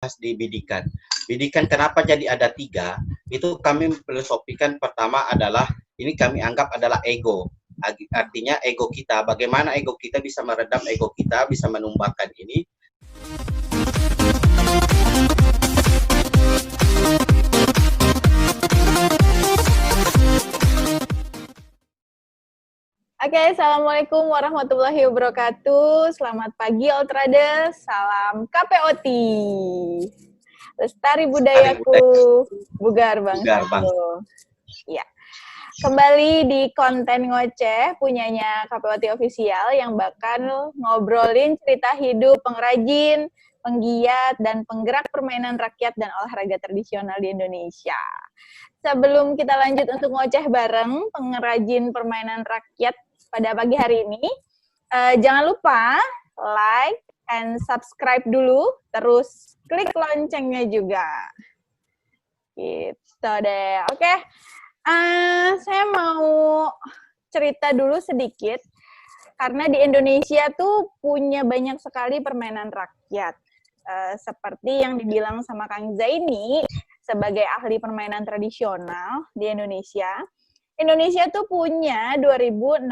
kualitas di bidikan. Bidikan kenapa jadi ada 3? Itu kami filosofikan pertama adalah ini kami anggap adalah ego. Artinya ego kita, bagaimana ego kita bisa meredam ego kita, bisa menumbuhkan ini. Oke, Assalamualaikum warahmatullahi wabarakatuh. Selamat pagi, All Traders. Salam KPOT. Lestari budayaku, bugar bangsaku. Ya. Kembali di konten ngoceh punyanya KPOT Official yang bakal ngobrolin cerita hidup pengrajin, penggiat, dan penggerak permainan rakyat dan olahraga tradisional di Indonesia. Sebelum kita lanjut untuk ngoceh bareng pengrajin permainan rakyat pada pagi hari ini, jangan lupa like and subscribe dulu, terus klik loncengnya juga. Gitu deh. Oke, saya mau cerita dulu sedikit, karena di Indonesia tuh punya banyak sekali permainan rakyat. Seperti yang dibilang sama Kang Zaini, sebagai ahli permainan tradisional di Indonesia, Indonesia tuh punya 2.600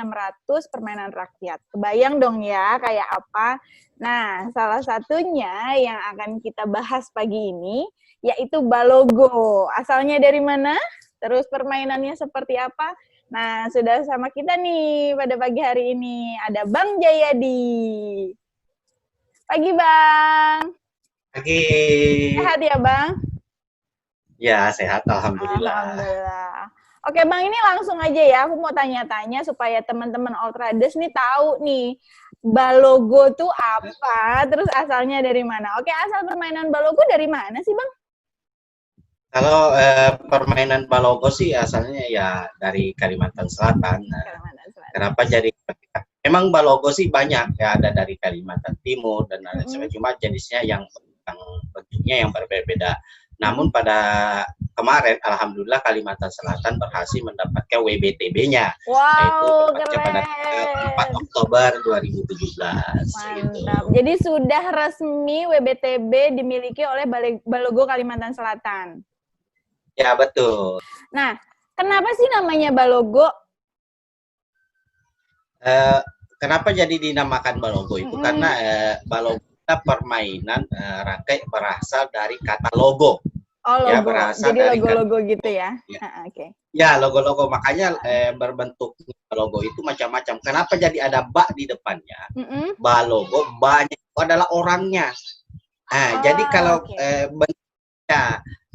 permainan rakyat. Kebayang dong ya kayak apa? Nah, salah satunya yang akan kita bahas pagi ini yaitu Balogo. Asalnya dari mana? Terus permainannya seperti apa? Nah, sudah sama kita nih pada pagi hari ini. Ada Bang Jayadi. Pagi, Bang. Pagi. Sehat ya, Bang? Ya, sehat. Alhamdulillah. Alhamdulillah. Oke, Bang, ini langsung aja ya. Aku mau tanya-tanya supaya teman-teman All Traders nih tahu nih, Balogo tuh apa, terus asalnya dari mana. Oke, asal permainan Balogo dari mana sih, Bang? Kalau permainan Balogo sih asalnya ya dari Kalimantan Selatan. Kalimantan Selatan. Kenapa jadi? Memang Balogo sih banyak ya, ada dari Kalimantan Timur dan lain sebagainya. Cuma jenisnya yang bentuknya yang berbeda. Namun pada kemarin, alhamdulillah Kalimantan Selatan berhasil mendapatkan WBTB-nya. Wow, yaitu keren. pada 4 Oktober 2017. Mantap. Gitu. Jadi sudah resmi WBTB dimiliki oleh Balogo Kalimantan Selatan. Ya, betul. Nah, kenapa sih namanya Balogo? Kenapa jadi dinamakan Balogo itu? Karena Balogo permainan rakyat berasal dari kata logo. Oh, logo. Ya, berasal Jadi dari logo-logo gitu ya? Ya. Oke. Ya, logo-logo. Makanya berbentuk logo itu macam-macam. Kenapa jadi ada bak di depannya? Balogo, banyak itu adalah orangnya. Jadi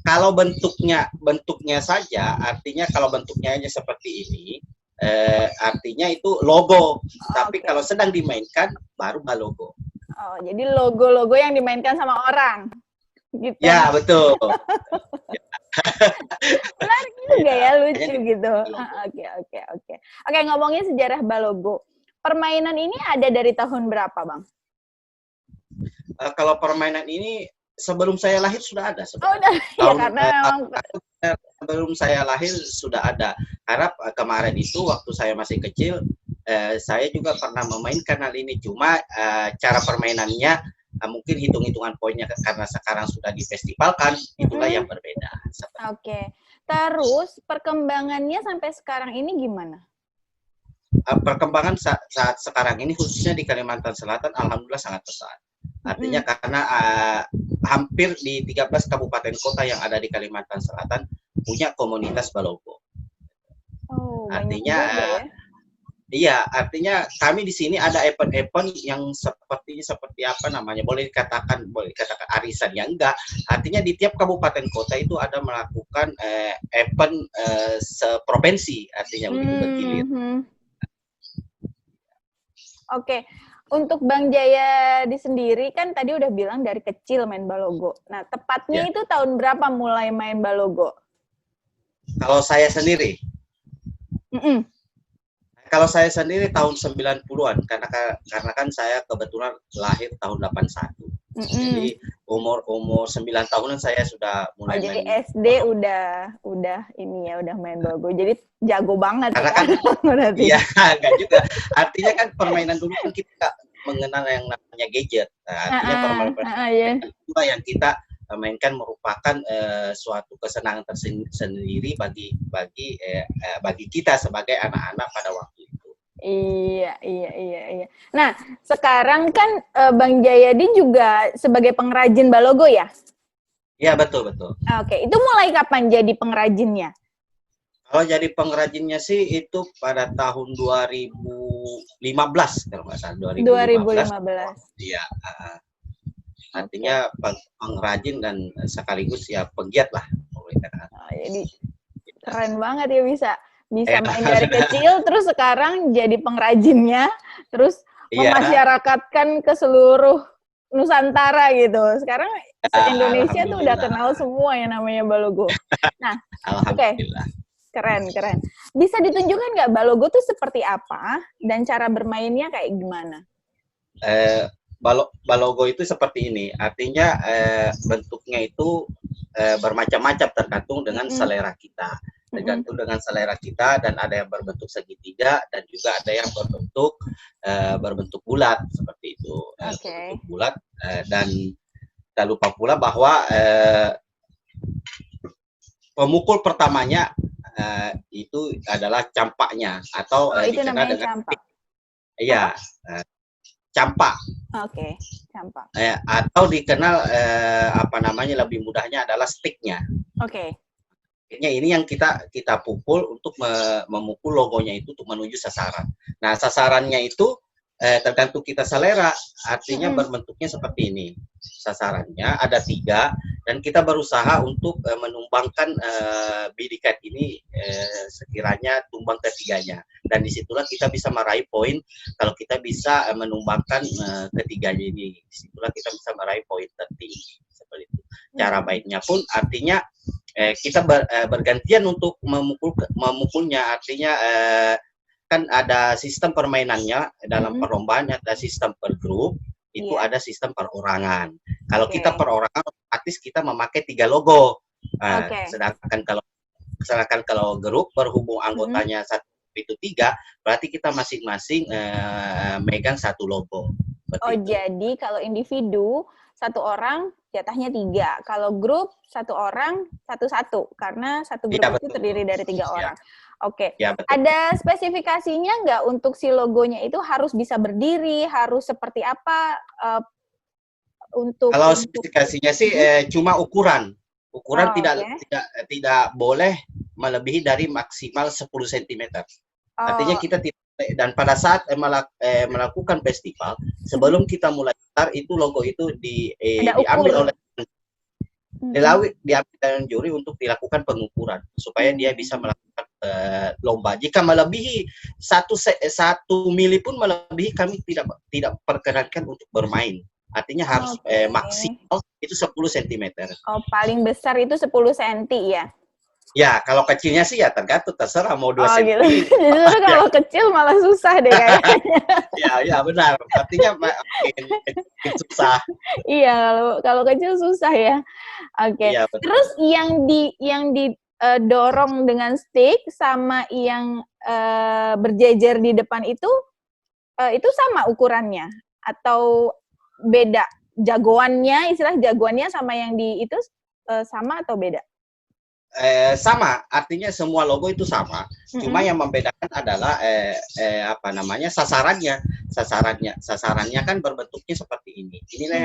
kalau bentuknya, bentuknya saja, artinya kalau bentuknya aja seperti ini, artinya itu logo. Tapi kalau sedang dimainkan, baru Balogo. Oh, jadi logo-logo yang dimainkan sama orang, gitu. Ya, betul. Menarik juga ya, lucu gitu. Oke, ngomongin sejarah Balogo. Permainan ini ada dari tahun berapa, Bang? Kalau permainan ini sebelum saya lahir sudah ada. Oh, udah. Ya, karena memang sebelum saya lahir sudah ada. Karena kemarin itu waktu saya masih kecil, saya juga pernah memainkan hal ini. Cuma cara permainannya mungkin hitung-hitungan poinnya karena sekarang sudah difestivalkan, itulah yang berbeda. Oke. Terus perkembangannya sampai sekarang ini gimana? Perkembangan saat sekarang ini khususnya di Kalimantan Selatan alhamdulillah sangat pesat. Artinya karena hampir di 13 kabupaten kota yang ada di Kalimantan Selatan punya komunitas Balogo. Oh, artinya iya, artinya kami di sini ada event-event yang seperti apa namanya? Boleh dikatakan arisan ya, enggak. Artinya di tiap kabupaten kota itu ada melakukan event seprovinsi, artinya begitu bergilir. Oke. Untuk Bang Jayadi sendiri kan tadi udah bilang dari kecil main Balogo. Nah, tepatnya itu tahun berapa mulai main Balogo? Kalau saya sendiri? Kalau saya sendiri tahun 90-an, karena kan saya kebetulan lahir tahun 81. Jadi umur 9 tahunan saya sudah mulai jadi main. SD udah ini ya, udah main Balogo. Jadi jago banget. Karena kan iya, enggak juga. Artinya kan permainan dulu kan kita mengenal yang namanya gadget. Artinya permainan yang kita mainkan merupakan suatu kesenangan tersendiri bagi kita sebagai anak-anak pada waktu itu. Iya. Nah, sekarang kan Bang Jayadi juga sebagai pengrajin balogo ya? Iya, betul. Oke, itu mulai kapan jadi pengrajinnya? Kalau jadi pengrajinnya sih itu pada tahun 2015 kalau nggak salah 2015. Iya, artinya pengrajin dan sekaligus ya penggiat lah. Jadi keren banget ya bisa main dari kecil terus sekarang jadi pengrajinnya terus memasyarakatkan ke seluruh Nusantara gitu. Sekarang se-Indonesia tuh udah kenal semua yang namanya balogo. Nah, oke. Keren. Bisa ditunjukkan nggak balogo tuh seperti apa dan cara bermainnya kayak gimana? Balogo itu seperti ini, artinya bentuknya itu bermacam-macam tergantung dengan selera kita. Tergantung dengan selera kita, dan ada yang berbentuk segitiga dan juga ada yang berbentuk bulat seperti itu. Berbentuk bulat dan tak lupa pula bahwa pemukul pertamanya itu adalah campaknya atau itu dikenal namanya dengan campak. Iya, campak. Oke, campak. Atau dikenal lebih mudahnya adalah sticknya. Oke. Ini yang kita pukul untuk memukul logonya itu untuk menuju sasaran. Nah, sasarannya itu tergantung kita selera, artinya berbentuknya seperti ini. Sasarannya ada 3 dan kita berusaha untuk menumbangkan bidikan ini sekiranya tumbang ketiganya, dan disitulah kita bisa meraih poin. Kalau kita bisa menumbangkan ketiganya ini, disitulah kita bisa meraih poin tertinggi seperti itu. Cara baiknya pun artinya kita bergantian untuk memukulnya, artinya kan ada sistem permainannya dalam perlombaan, ada sistem per grup, itu ada sistem perorangan. Kalau kita perorangan, otomatis kita memakai 3 logo. Sedangkan kalau grup berhubung anggotanya itu 3, berarti kita masing-masing megang 1 logo. Jadi kalau individu 1 orang jatahnya 3, kalau grup 1 orang 1-1 karena 1 grup itu terdiri dari 3 orang. Oke. Ya, betul. Ada spesifikasinya nggak untuk si logonya itu harus bisa berdiri, harus seperti apa Kalau spesifikasinya sih cuma ukuran. Tidak boleh melebihi dari maksimal 10 cm. Artinya kita tidak, dan pada saat melakukan festival, sebelum kita mulai itu logo itu diambil oleh juri untuk dilakukan pengukuran supaya dia bisa melakukan lomba. Jika melebihi 1 mili pun melebihi, kami tidak perkenankan untuk bermain. Artinya harus maksimal itu 10 cm. Paling besar itu 10 cm ya? Ya, kalau kecilnya sih ya terserah mau 2 cm. Gitu. Justru kalau kecil malah susah deh kayaknya. Ya benar. Artinya makin susah. Iya, kalau kecil susah ya. Oke. Ya, terus yang didorong dengan stick sama yang berjejer di depan itu sama ukurannya atau beda? Istilah jagoannya sama yang di itu sama atau beda? Sama, artinya semua logo itu sama. Cuma yang membedakan adalah sasarannya. Sasarannya kan berbentuknya seperti ini. Inilah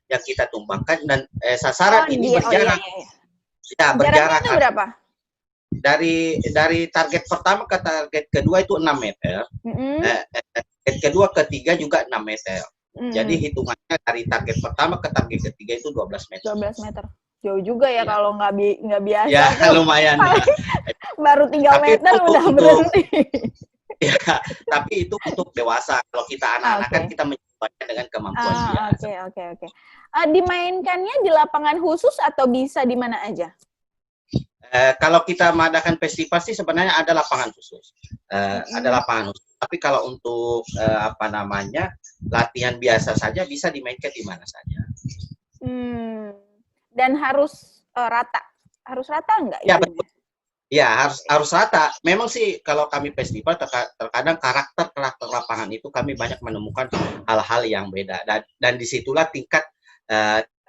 yang kita tumbangkan, dan sasaran ini berjarak. Ya, berjarak. Itu berapa? Dari target pertama ke target kedua itu 6 meter. Target kedua ketiga juga 6 meter. Jadi hitungannya dari target pertama ke target ketiga itu 12 meter. 12 meter. Jauh juga ya kalau nggak biasa. Ya, lumayan. Baru 3 meter udah berhenti. Ya, tapi itu untuk dewasa. Kalau kita anak-anak kan kita mencobanya dengan kemampuan dia. Oke. Dimainkannya di lapangan khusus atau bisa di mana aja? Kalau kita mengadakan festival sih sebenarnya ada lapangan khusus. Ada lapangan khusus. Tapi kalau untuk latihan biasa saja bisa dimainkan di mana saja. Dan harus rata. Harus rata nggak? Ya, betul. Ya, harus rata. Memang sih kalau kami festival terkadang karakter lapangan itu kami banyak menemukan hal-hal yang beda, dan disitulah tingkat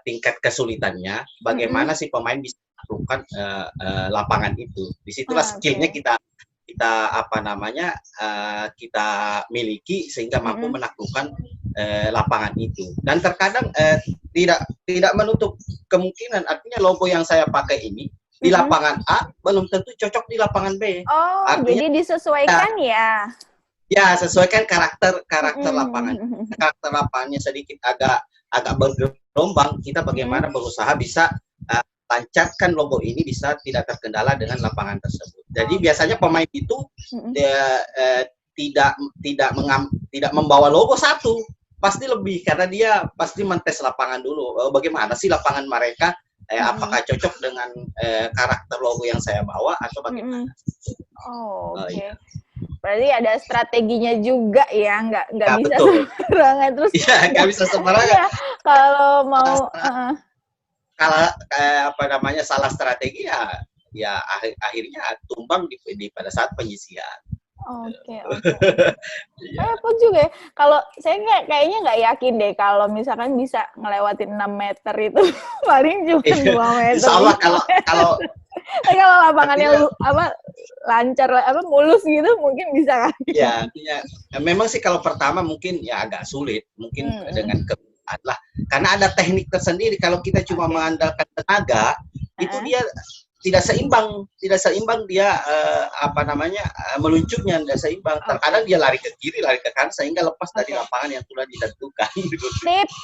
tingkat kesulitannya, bagaimana si pemain bisa menaklukkan lapangan itu. Disitulah skillnya kita apa namanya kita miliki sehingga mampu menaklukkan lapangan itu. Dan terkadang tidak menutup kemungkinan, artinya logo yang saya pakai ini di lapangan A belum tentu cocok di lapangan B. Oh, artinya, jadi disesuaikan ya? Ya, sesuaikan karakter lapangan. Karakter lapangannya sedikit agak bergelombang, kita bagaimana berusaha bisa lancarkan logo ini bisa tidak terkendala dengan lapangan tersebut. Jadi biasanya pemain itu tidak membawa logo satu, pasti lebih, karena dia pasti mentes lapangan dulu. Bagaimana sih lapangan mereka? Apakah cocok dengan karakter logo yang saya bawa atau bagaimana? Oke. Iya. Berarti ada strateginya juga ya, nggak bisa sembarangan terus. Iya, nggak bisa sembarangan. Ya, kalau mau kalau apa namanya salah strategi ya akhirnya tumbang pada saat penyisian. Oke. Repot juga ya. Kalau saya kayaknya nggak yakin deh kalau misalkan bisa ngelewatin 6 meter itu paling cuma 2 meter. Insya Allah kalau lapangannya lancar mulus gitu mungkin bisa kan. Ya, artinya memang sih kalau pertama mungkin ya agak sulit, mungkin dengan lah karena ada teknik tersendiri. Kalau kita cuma mengandalkan tenaga, itu dia tidak seimbang dia apa namanya meluncurnya tidak seimbang. Terkadang dia lari ke kiri, lari ke kanan sehingga lepas dari lapangan yang sudah ditentukan. Tips,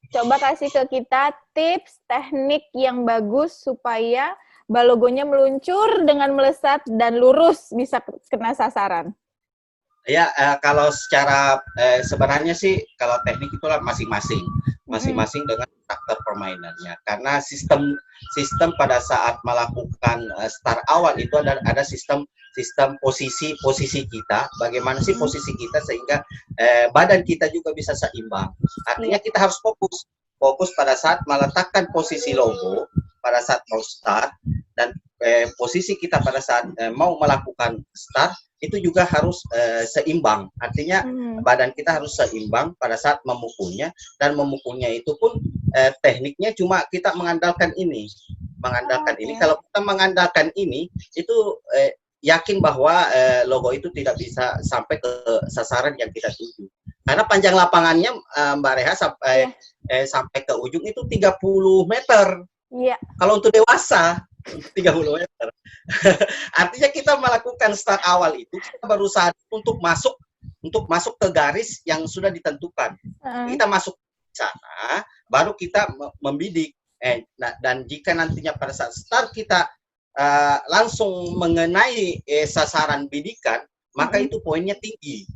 coba kasih ke kita tips teknik yang bagus supaya balogonya meluncur dengan melesat dan lurus bisa kena sasaran. Ya, kalau secara sebenarnya sih kalau teknik itulah masing-masing dengan karakter permainannya. Karena sistem pada saat melakukan start awal itu ada sistem posisi kita. Bagaimana sih posisi kita sehingga badan kita juga bisa seimbang. Artinya kita harus fokus pada saat meletakkan posisi logo pada saat mau start, dan posisi kita pada saat mau melakukan start itu juga harus seimbang. Artinya badan kita harus seimbang pada saat memukulnya, dan memukulnya itu pun tekniknya cuma kita mengandalkan ini. Kalau kita mengandalkan ini, itu yakin bahwa logo itu tidak bisa sampai ke sasaran yang kita tuju. Karena panjang lapangannya Mbak Reha sampai ke ujung itu 30 meter. Iya. Kalau untuk dewasa 30 meter. Artinya kita melakukan start awal itu kita berusaha untuk masuk ke garis yang sudah ditentukan. Kita masuk ke sana, baru kita membidik. Dan jika nantinya pada saat start kita langsung mengenai sasaran bidikan, maka itu poinnya tinggi.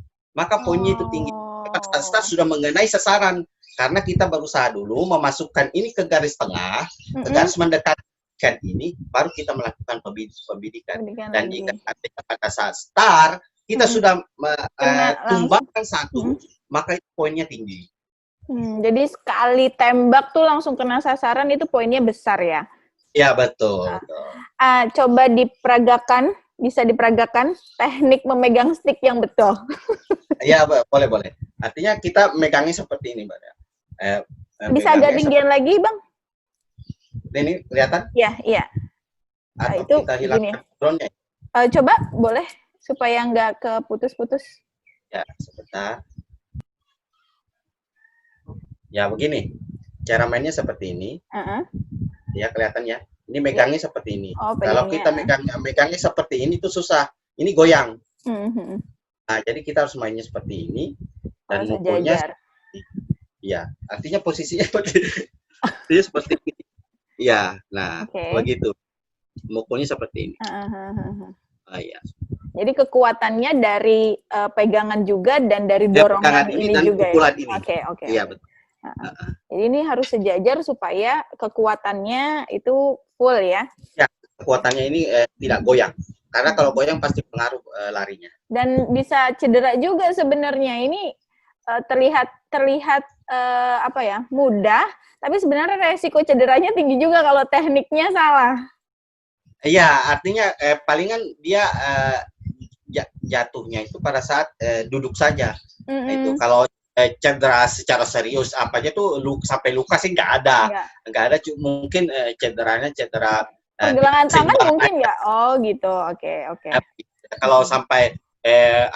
Poinnya itu tinggi. Kita start sudah mengenai sasaran. Karena kita berusaha dulu memasukkan ini ke garis tengah, ke garis mendekatkan ini, baru kita melakukan pembidikan. Dan jika pada saat start, kita sudah tumbangkan satu, maka itu poinnya tinggi. Jadi sekali tembak tuh langsung kena sasaran, itu poinnya besar ya? Ya, betul. Coba bisa diperagakan teknik memegang stick yang betul. Ya, boleh. Artinya kita megangnya seperti ini, Mbak. Bisa agak tinggian lagi, Bang? Ini kelihatan? Iya. Atau itu kita hilangkan drone-nya? Coba, boleh, supaya nggak keputus-putus. Ya, sebentar. Ya, begini. Cara mainnya seperti ini. Ya, kelihatan ya. Ini megangnya seperti ini. Kalau kita megangnya seperti ini, itu susah. Ini goyang. Nah, jadi kita harus mainnya seperti ini. Dan mukulnya ya, artinya posisinya seperti ini. Ya, nah, begitu. Mukulnya seperti ini. Ya. Jadi kekuatannya dari pegangan juga dan dari dorongan ini dan juga pukulan ya? Ini. Oke. Iya, betul. Jadi ini harus sejajar supaya kekuatannya itu full ya? Ya, kekuatannya ini tidak goyang. Karena kalau goyang pasti pengaruh larinya. Dan bisa cedera juga sebenarnya. Ini terlihat mudah, tapi sebenarnya resiko cederanya tinggi juga kalau tekniknya salah. Iya, artinya palingan dia jatuhnya itu pada saat duduk saja. Itu kalau cedera secara serius. Apanya tuh sampai luka sih nggak ada. Nggak ada, mungkin cederanya cedera pergelangan tangan seimbang mungkin aja. ya. Oh gitu. Oke. Kalau sampai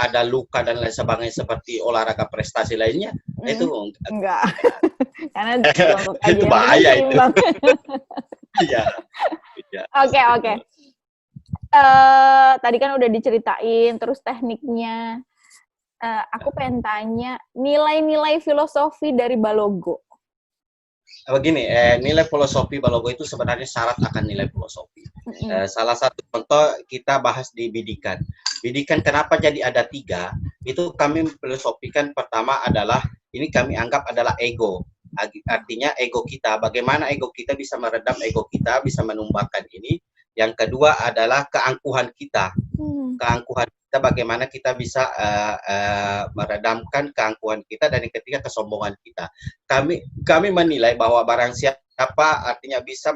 ada luka dan lain sebagainya seperti olahraga prestasi lainnya, itu enggak. Karena untuk aja itu yang penting bahaya itu. seimbang. Iya. Oke. Tadi kan udah diceritain terus tekniknya. Aku pengen tanya nilai-nilai filosofi dari Balogo. Begini, nilai filosofi Balogo itu sebenarnya syarat akan nilai filosofi. Salah satu contoh kita bahas di bidikan. Bidikan kenapa jadi ada 3? Itu kami filosofikan pertama adalah ini kami anggap adalah ego. Artinya ego kita. Bagaimana ego kita bisa meredam ego kita, bisa menumbuhkan ini. Yang kedua adalah keangkuhan kita. Keangkuhan kita, bagaimana kita bisa meredamkan keangkuhan kita, dan yang ketiga kesombongan kita. Kami menilai bahwa barang siapa artinya bisa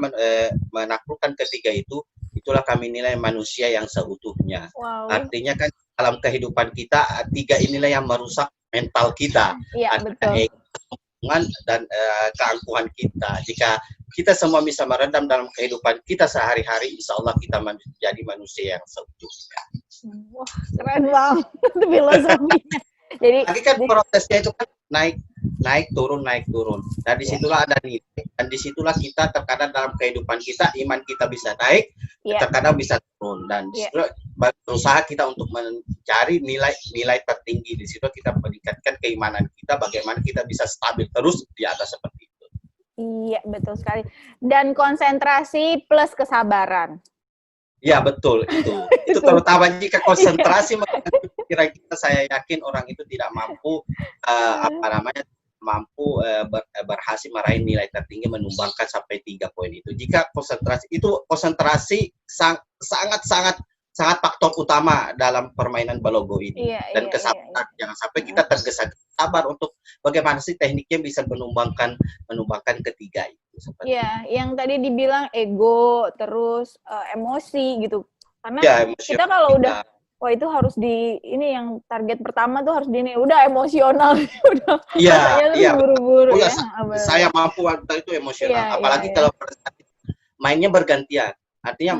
menaklukkan ketiga itu, itulah kami nilai manusia yang seutuhnya. Wow. Artinya kan dalam kehidupan kita 3 inilah yang merusak mental kita. Iya, betul. Dan keangkuhan kita. Jika kita semua bisa meredam dalam kehidupan kita sehari-hari, insya Allah kita menjadi manusia yang seutuhnya. Wah, keren banget filosofinya. Jadi kan prosesnya itu kan naik turun. Dan disitulah ada nilai, dan disitulah kita terkadang dalam kehidupan kita iman kita bisa naik, terkadang bisa turun, dan disitulah berusaha kita untuk mencari nilai tertinggi. Di situ kita meningkatkan keimanan kita, bagaimana kita bisa stabil terus di atas seperti itu. Iya, betul sekali. Dan konsentrasi plus kesabaran. Ya betul, itu terutama jika konsentrasi kira kita, saya yakin orang itu tidak mampu berhasil meraih nilai tertinggi, menumbangkan sampai 3 poin itu. Jika konsentrasi sangat faktor utama dalam permainan Balogo ini. Dan kesabaran, jangan sampai kita tergesa-gesa, sabar untuk bagaimana sih tekniknya bisa menumbangkan ketiga itu. Iya, yang tadi dibilang ego, terus emosi gitu. Karena kita kalau udah, wah itu harus ini yang target pertama tuh harus udah emosional, udah. Iya. Buru-buru ya. Saya mampu itu emosional, apalagi kalau mainnya bergantian. Artinya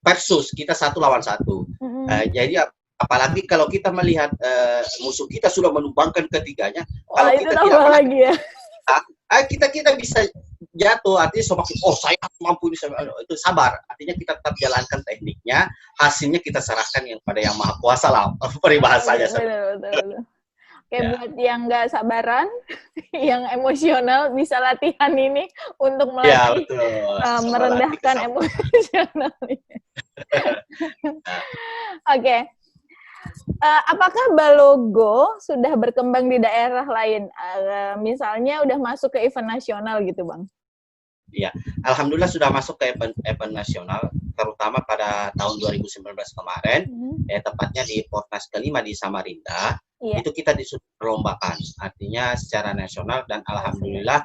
versus kita 1 lawan 1. Jadi apalagi kalau kita melihat musuh kita sudah menumbangkan ketiganya, kalau kita tidak lagi ya. Kita bisa jatuh, artinya semakin saya mampu bisa, itu sabar, artinya kita tetap jalankan tekniknya, hasilnya kita serahkan yang pada yang maha kuasa lah, peribahasanya. Betul. Oke, buat yang nggak sabaran, yang emosional bisa latihan ini untuk melatih merendahkan emosional. Oke. Apakah Balogo sudah berkembang di daerah lain? Misalnya udah masuk ke event nasional gitu, Bang? Iya, alhamdulillah sudah masuk ke event nasional, terutama pada tahun 2019 kemarin, tepatnya di Pornas kelima di Samarinda. Itu kita diperlombakan, artinya secara nasional, dan alhamdulillah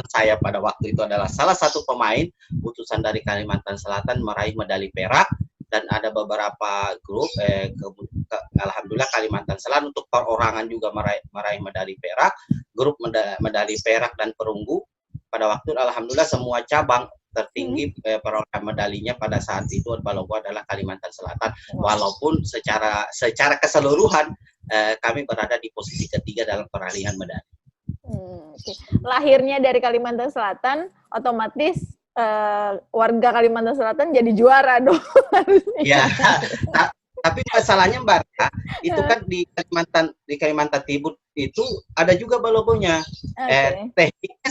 saya pada waktu itu adalah salah satu pemain utusan dari Kalimantan Selatan meraih medali perak. Dan ada beberapa grup, alhamdulillah Kalimantan Selatan untuk perorangan juga meraih medali perak, grup medali perak dan perunggu. Pada waktu alhamdulillah semua cabang tertinggi perorangan medalinya pada saat itu Balogo adalah Kalimantan Selatan. Walaupun secara keseluruhan kami berada di posisi ketiga dalam peralihan medali. Lahirnya dari Kalimantan Selatan, otomatis warga Kalimantan Selatan jadi juara dong. Ya, tapi masalahnya Mbak, itu kan di Kalimantan Timur itu ada juga Balogonya. Tekniknya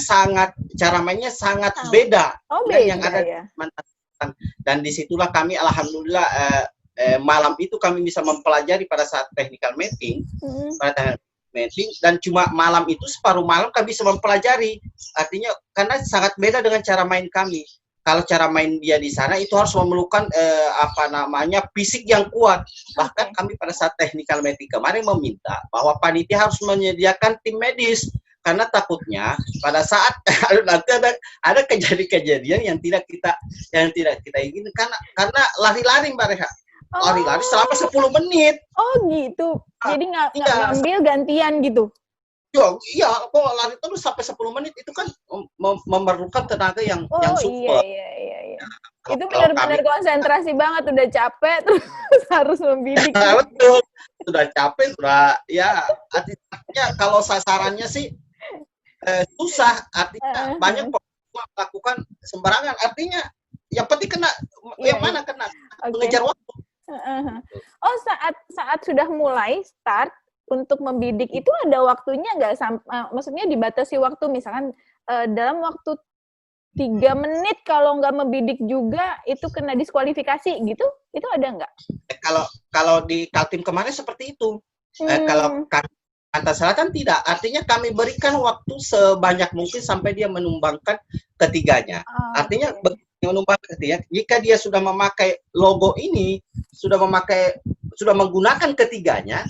cara mainnya sangat beda beda yang ada di Kalimantan Selatan. Dan disitulah kami alhamdulillah malam itu kami bisa mempelajari pada saat technical meeting, dan cuma malam itu separuh malam kami bisa mempelajari, artinya karena sangat beda dengan cara main kami. Kalau cara main dia di sana itu harus memerlukan fisik yang kuat. Bahkan kami pada saat technical meeting kemarin meminta bahwa panitia harus menyediakan tim medis, karena takutnya pada saat nanti ada kejadian-kejadian yang tidak kita inginkan, karena lari-lari Mbak Reha. Lari-lari selama 10 menit. Oh gitu. Jadi nggak ngambil gantian gitu? Iya, kok lari terus sampai 10 menit itu kan memerlukan tenaga yang Oh iya super. iya iya iya. Kalau, Itu kalau kami benar-benar konsentrasi banget, udah capek terus harus membidik nih. betul, sudah capek, sudah ya artinya kalau sasarannya sih susah, artinya banyak melakukan sembarangan, artinya yang penting kena, Iya, yang iya. mana kena, Oke. mengejar waktu. Oh, saat sudah mulai start untuk membidik itu ada waktunya nggak? Maksudnya dibatasi waktu, misalkan dalam waktu 3 menit kalau nggak membidik juga itu kena diskualifikasi gitu? Itu ada nggak? Kalau di Kaltim kemarin seperti itu. Kalau Kalimantan Selatan tidak, artinya kami berikan waktu sebanyak mungkin sampai dia menumbangkan ketiganya. Artinya menumbangkan ketiga, jika dia sudah memakai logo ini, sudah menggunakan ketiganya,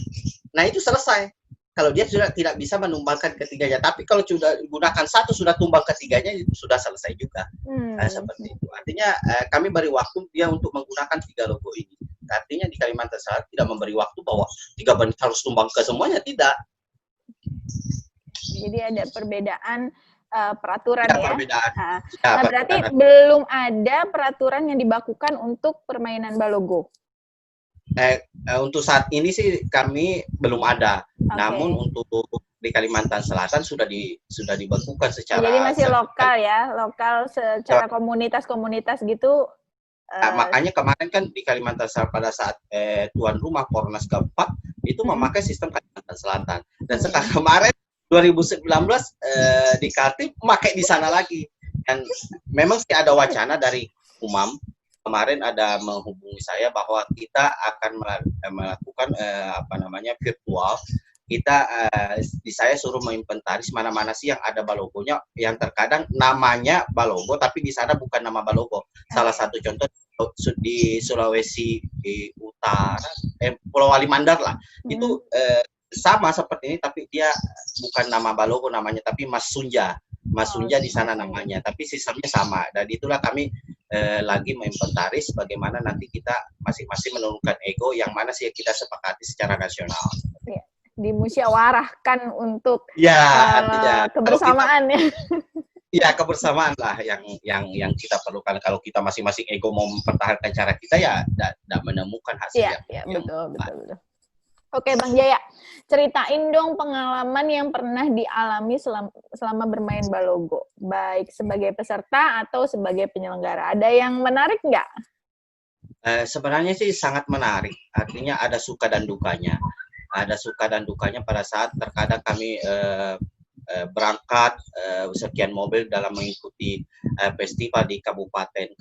nah itu selesai. Kalau dia sudah tidak bisa menumbangkan ketiganya, tapi kalau sudah gunakan satu, sudah tumbang ketiganya, itu sudah selesai juga. Seperti itu. Artinya kami beri waktu dia untuk menggunakan 3 logo ini. Artinya di Kalimantan Selatan tidak memberi waktu bahwa 3 menit harus tumbang ke semuanya, tidak. Jadi ada perbedaan peraturan ya. Perbedaan. Nah, berarti belum ada peraturan yang dibakukan untuk permainan balogo. Untuk saat ini sih kami belum ada. Namun untuk di Kalimantan Selatan sudah dibakukan secara. Jadi masih lokal ya, lokal secara komunitas-komunitas gitu. Makanya kemarin kan di Kalimantan Selatan pada saat tuan rumah Pornas keempat itu memakai sistem Kalimantan Selatan. Dan sekarang kemarin 2019 di Kaltim memakai di sana lagi. Dan memang sih ada wacana dari Umam. Kemarin ada menghubungi saya bahwa kita akan melakukan virtual. Kita saya suruh menginventaris mana-mana sih yang ada balogonya, yang terkadang namanya balogo tapi di sana bukan nama balogo. Salah satu contoh di Sulawesi Utara, Pulau Walimandar lah, itu sama seperti ini tapi dia bukan nama balogo namanya, tapi Mas Sunja di sana namanya, tapi sistemnya sama. Dan itulah kami lagi menginventaris bagaimana nanti kita masing-masing menurunkan ego yang mana sih kita sepakati secara nasional. Ya, dimusyawarahkan untuk kebersamaan ya. Ya, kebersamaan lah yang kita perlukan. Kalau kita masing-masing ego mau mempertahankan cara kita, ya tidak menemukan hasil yang betul. Oke, Bang Jaya, ceritain dong pengalaman yang pernah dialami selama bermain balogo, baik sebagai peserta atau sebagai penyelenggara. Ada yang menarik nggak? Sebenarnya sih sangat menarik. Artinya ada suka dan dukanya. Ada suka dan dukanya pada saat terkadang kami berangkat sekian mobil dalam mengikuti festival di kabupaten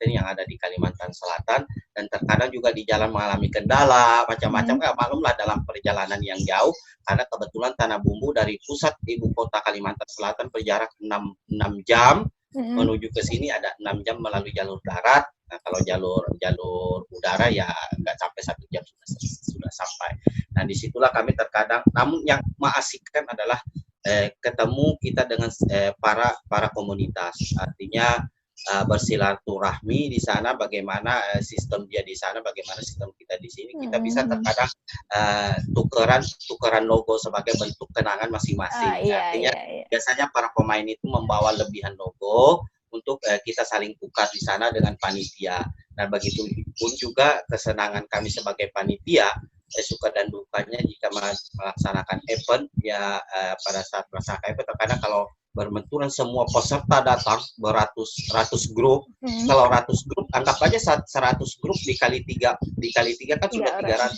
yang ada di Kalimantan Selatan, dan terkadang juga di jalan mengalami kendala macam-macam. Maklumlah dalam perjalanan yang jauh, karena kebetulan Tanah Bumbu dari pusat ibu kota Kalimantan Selatan berjarak 6 jam menuju ke sini, ada 6 jam melalui jalur darat. Nah, kalau jalur udara ya nggak sampai 1 jam sudah sampai. Nah, disitulah kami terkadang, namun yang mengasyikkan adalah ketemu kita dengan para komunitas. Artinya bersilaturahmi di sana, bagaimana sistem dia di sana, bagaimana sistem kita di sini. Kita bisa terkadang tukeran logo sebagai bentuk kenangan masing-masing. Artinya biasanya para pemain itu membawa lebihan logo untuk kita saling tukar di sana dengan panitia. Nah, begitu pun juga kesenangan kami sebagai panitia, suka dan dukanya jika melaksanakan event ya. Pada saat melaksanakan event terkadang kalau berbenturan semua peserta datang beratus grup. Kalau 100 grup, anggap aja 100 grup dikali 3 kan sudah 300.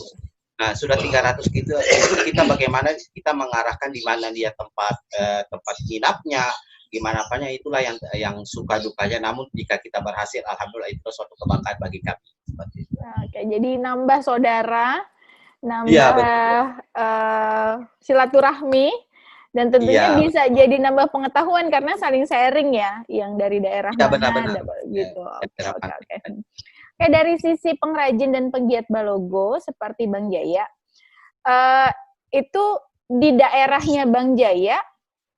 Nah, sudah 300 gitu, itu kita bagaimana kita mengarahkan di mana dia tempat nginapnya, gimana apanya, itulah yang suka dukanya. Namun jika kita berhasil, alhamdulillah itu suatu kebanggaan bagi kami. Oke, jadi nambah saudara, nambah silaturahmi, dan tentunya bisa jadi nambah pengetahuan karena saling sharing ya, yang dari daerah mana, gitu. Oke, dari sisi pengrajin dan penggiat balogo seperti Bang Jaya, itu di daerahnya Bang Jaya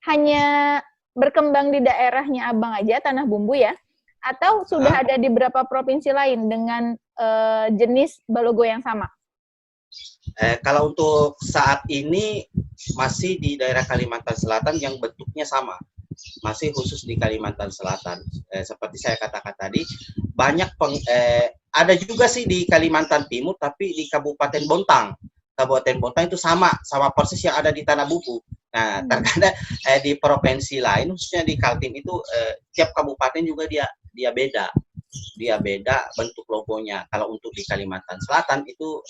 hanya berkembang di daerahnya Abang aja, Tanah Bumbu ya, atau sudah ada di beberapa provinsi lain dengan jenis balogo yang sama? Kalau untuk saat ini masih di daerah Kalimantan Selatan yang bentuknya sama, masih khusus di Kalimantan Selatan. Seperti saya katakan tadi, ada juga sih di Kalimantan Timur, tapi di Kabupaten Bontang. Kabupaten Bontang itu sama persis yang ada di Tanah Bubu. Nah, terkadang di provinsi lain, khususnya di Kaltim itu tiap kabupaten juga dia beda. Dia beda bentuk logonya. Kalau untuk di Kalimantan Selatan itu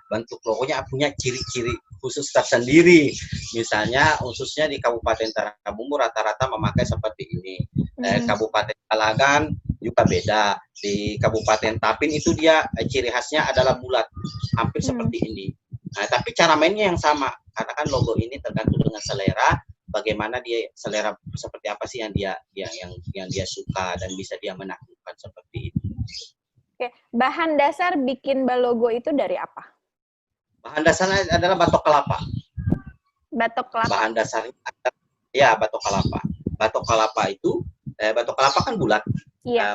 bentuk logonya punya ciri-ciri khusus tersendiri. Misalnya khususnya di Kabupaten Tanah Bumbu rata-rata memakai seperti ini. Kabupaten Talagan juga beda. Di Kabupaten Tapin itu dia ciri khasnya adalah bulat, hampir seperti ini. Nah, tapi cara mainnya yang sama. Karena kan logo ini tergantung dengan selera, bagaimana dia selera seperti apa sih yang dia suka dan bisa dia menaklukkan seperti itu. Oke, bahan dasar bikin balogo itu dari apa? Bahan dasarnya adalah batok kelapa. Batok kelapa. Bahan dasarnya ya batok kelapa. Batok kelapa itu batok kelapa kan bulat,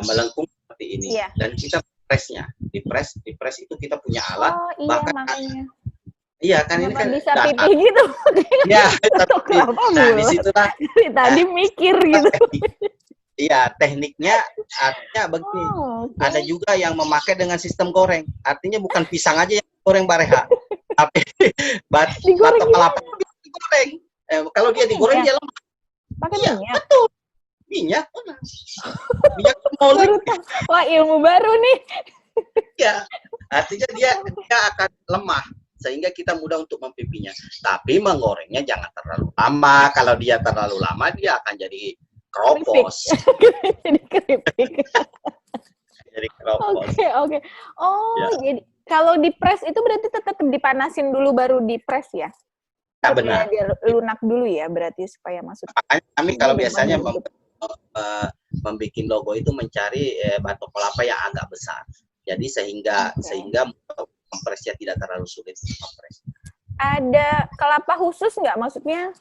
melengkung seperti ini. Iya. Dan kita presnya, di press itu kita punya alat. Oh iya, bahkan makanya. Iya kan ini kan bisa pipih gitu. Iya, di situ tadi mikir gitu. Iya, tekniknya artinya begini. Ada juga yang memakai dengan sistem goreng. Artinya bukan pisang aja yang goreng Bareha, tapi batok kelapa digoreng. Kalau dia digoreng dia lemah. Pakai minyak. Betul. Minyak. Minyak molik. Wah, ilmu baru nih. Iya. Artinya dia akan lemah, sehingga kita mudah untuk mempipinya. Tapi menggorengnya jangan terlalu lama. Kalau dia terlalu lama, dia akan jadi keropos. Jadi keripik. Jadi keropos. Oke. Oh, ya. Jadi kalau di press itu berarti tetap dipanasin dulu baru di press ya? Ya, benar. Dia lunak dulu ya, berarti supaya masuk. Makanya kami kalau biasanya membuat logo itu mencari batok kelapa yang agak besar. Jadi sehingga kompresnya tidak terlalu sulit kompres. Ada kelapa khusus nggak? Maksudnya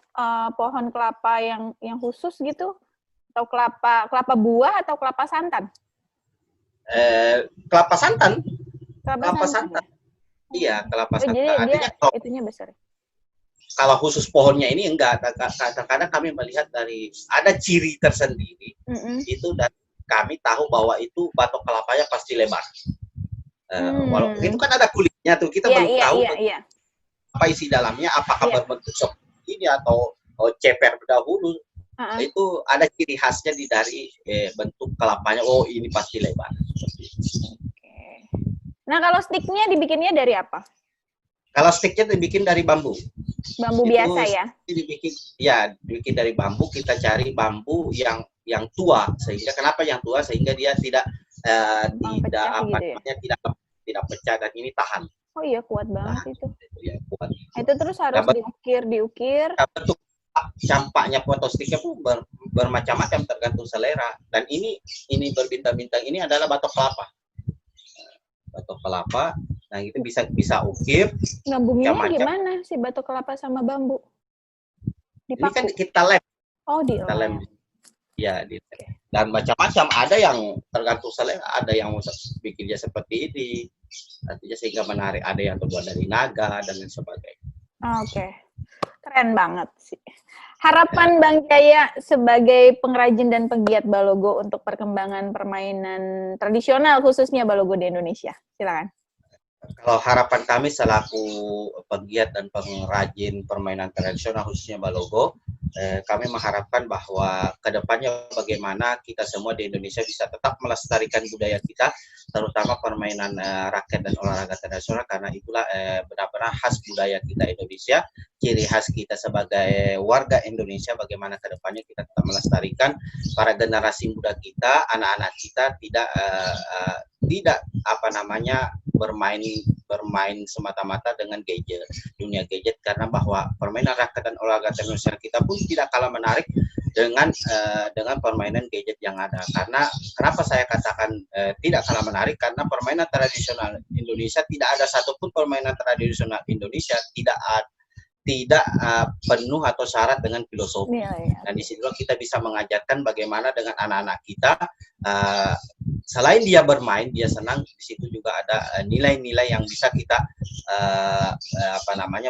pohon kelapa yang khusus gitu? Atau kelapa buah atau kelapa santan? Kelapa santan. Kelapa santan. Iya, kelapa santan. Jadi artinya itunya besar. Kalau khusus pohonnya ini enggak. Kadang-kadang kami melihat ada ciri tersendiri. Itu dan kami tahu bahwa itu batok kelapanya pasti lebar. Walaupun itu kan ada kulitnya tuh, kita belum tahu apa isi dalamnya, apakah berbentuk seperti ini atau ceper berdahulu. Itu ada ciri khasnya dari bentuk kelapanya. Oh, ini pasti lebar. Nah, kalau sticknya dibikinnya dari apa? Kalau sticknya dibikin dari bambu. Bambu itu biasa ya? Dibikin dari bambu. Kita cari bambu yang tua. Sehingga kenapa yang tua? Sehingga dia tidak tidak pecah dan ini tahan. Oh iya, kuat banget itu. Ya, kuat. Itu terus harus diukir. Bentuk campaknya foto sticknya pun bermacam-macam tergantung selera. Dan ini berbintang-bintang ini adalah batok kelapa. Batok kelapa. Nah, itu bisa ukir. Ngambunginnya gimana sih batok kelapa sama bambu? Dipaku. Ini kan kita lem. Oh, kita lem. Ya, dan macam-macam. Ada yang tergantung selera, ada yang bikinnya seperti ini. Artinya sehingga menarik. Ada yang terbuat dari naga dan lain sebagainya. Oke. Keren banget sih. Harapan Bang Jaya sebagai pengrajin dan penggiat balogo untuk perkembangan permainan tradisional khususnya balogo di Indonesia. Silakan. Kalau harapan kami selaku penggiat dan pengrajin permainan tradisional khususnya balogo, kami mengharapkan bahwa kedepannya bagaimana kita semua di Indonesia bisa tetap melestarikan budaya kita, terutama permainan rakyat dan olahraga tradisional, karena itulah benar-benar khas budaya kita Indonesia, ciri khas kita sebagai warga Indonesia. Bagaimana kedepannya kita tetap melestarikan para generasi muda kita, anak-anak kita tidak bermain semata-mata dengan dunia gadget, karena bahwa permainan rakyat dan olahraga tradisional kita pun tidak kalah menarik dengan permainan gadget yang ada. Karena kenapa saya katakan tidak kalah menarik, karena permainan tradisional Indonesia tidak ada satupun permainan tradisional Indonesia tidak penuh atau syarat dengan filosofi. Dan disitulah kita bisa mengajarkan bagaimana dengan anak-anak kita selain dia bermain, dia senang, di situ juga ada nilai-nilai yang bisa kita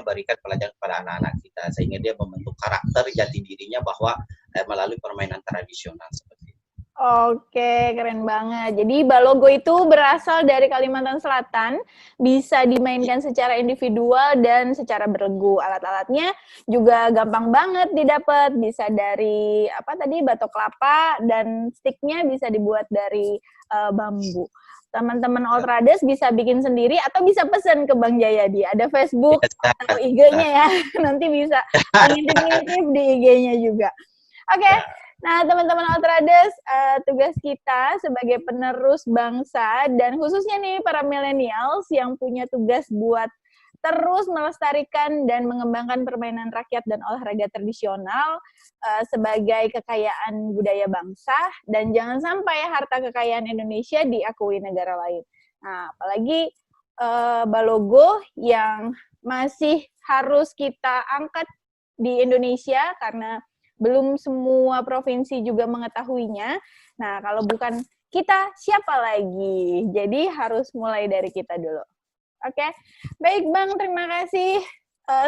berikan pelajaran kepada anak-anak kita sehingga dia membentuk karakter jati dirinya bahwa melalui permainan tradisional seperti itu. Oke, keren banget. Jadi Balogo itu berasal dari Kalimantan Selatan, bisa dimainkan secara individual dan secara beregu. Alat-alatnya juga gampang banget didapat, bisa dari batok kelapa dan sticknya bisa dibuat dari bambu. Teman-teman Ultrades bisa bikin sendiri atau bisa pesan ke Bang Jayadi. Ada Facebook atau IG-nya ya. Nanti bisa ngintip-ngintip di IG-nya juga. Oke. Nah, teman-teman Ultrades, tugas kita sebagai penerus bangsa dan khususnya nih para millennials yang punya tugas buat terus melestarikan dan mengembangkan permainan rakyat dan olahraga tradisional sebagai kekayaan budaya bangsa dan jangan sampai harta kekayaan Indonesia diakui negara lain. Nah, apalagi Balogo yang masih harus kita angkat di Indonesia karena belum semua provinsi juga mengetahuinya. Nah, kalau bukan kita, siapa lagi? Jadi harus mulai dari kita dulu. Oke, baik Bang, terima kasih.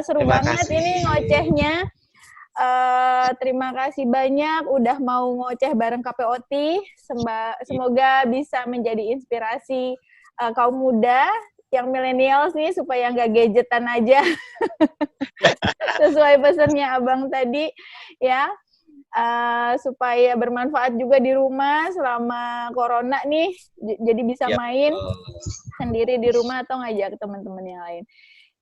Seru banget ini ngocehnya. Terima kasih banyak udah mau ngoceh bareng KPOT. Semoga bisa menjadi inspirasi kaum muda yang millennials nih supaya nggak gadgetan aja. Sesuai pesannya Abang tadi ya, supaya bermanfaat juga di rumah selama corona nih, jadi bisa main sendiri di rumah atau ngajak teman-teman yang lain.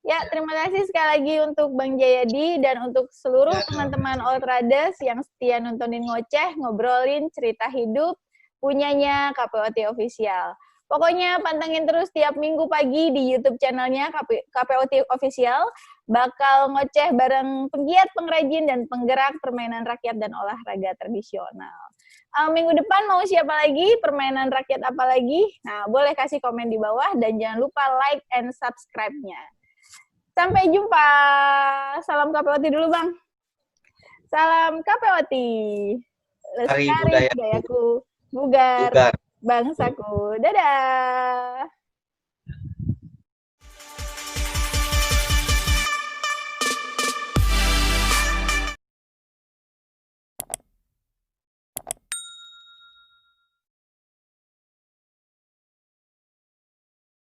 Ya, terima kasih sekali lagi untuk Bang Jayadi dan untuk seluruh teman-teman Ultrades yang setia nontonin ngoceh, ngobrolin cerita hidup punyanya KPOT Official. Pokoknya pantengin terus tiap minggu pagi di YouTube channelnya KPOT Official. Bakal ngoceh bareng penggiat, pengrajin, dan penggerak permainan rakyat dan olahraga tradisional. Minggu depan mau siapa lagi? Permainan rakyat apa lagi? Nah, boleh kasih komen di bawah dan jangan lupa like and subscribe-nya. Sampai jumpa. Salam KPOT dulu, Bang. Salam KPOT. Lestari budayaku, bugar bangsaku. Dadah.